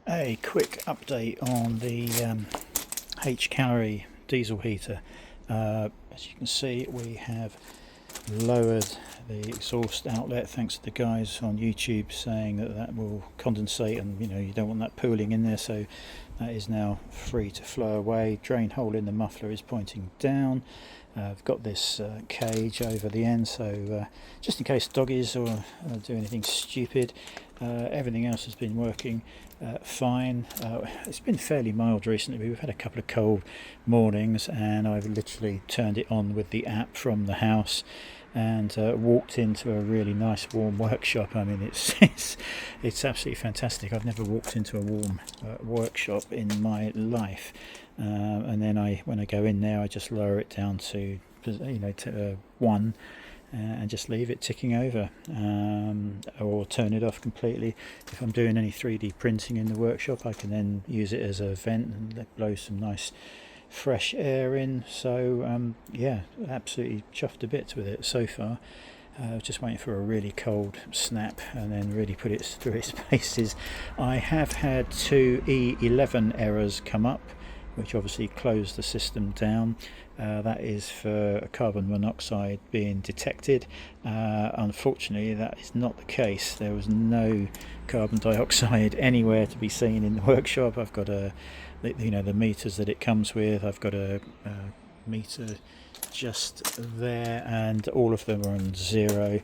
A quick update on the HCalory diesel heater. As you can see, we have lowered the exhaust outlet thanks to the guys on YouTube saying that that will condensate, and you don't want that pooling in there, so that is now free to flow away. Drain hole in the muffler is pointing down. I've got this cage over the end, so just in case doggies or do anything stupid. Everything else has been working fine. It's been fairly mild recently. We've had a couple of cold mornings, and I've literally turned it on with the app from the house and walked into a really nice warm workshop. I mean, it's absolutely fantastic. I've never walked into a warm workshop in my life. And then when I go in there, I just lower it down to 1 and just leave it ticking over, or turn it off completely. If I'm doing any 3D printing in the workshop, I can then use it as a vent and blow some nice fresh air in. So yeah, absolutely chuffed to bits with it so far. Just waiting for a really cold snap and then really put it through its paces. I have had 2 E11 errors come up, which obviously closed the system down. That is for carbon monoxide being detected. Unfortunately, that is not the case. There was no carbon dioxide anywhere to be seen in the workshop. I've got the meters that it comes with. I've got a meter just there, and all of them are on 0.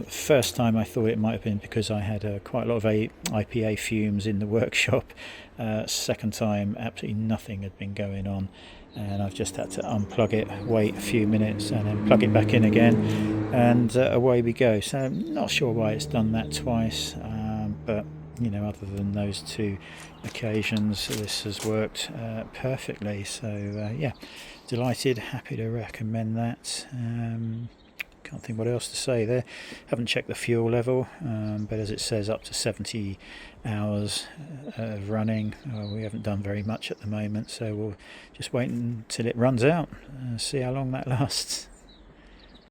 First time I thought it might have been because I had quite a lot of IPA fumes in the workshop. Second time, absolutely nothing had been going on, and I've just had to unplug it, wait a few minutes, and then plug it back in again, and away we go. So I'm not sure why it's done that twice, but other than those 2 occasions, this has worked perfectly. So yeah, delighted, happy to recommend that. Can't think what else to say there. Haven't checked the fuel level, but as it says, up to 70 hours of running. We haven't done very much at the moment, so we'll just wait until it runs out, see how long that lasts.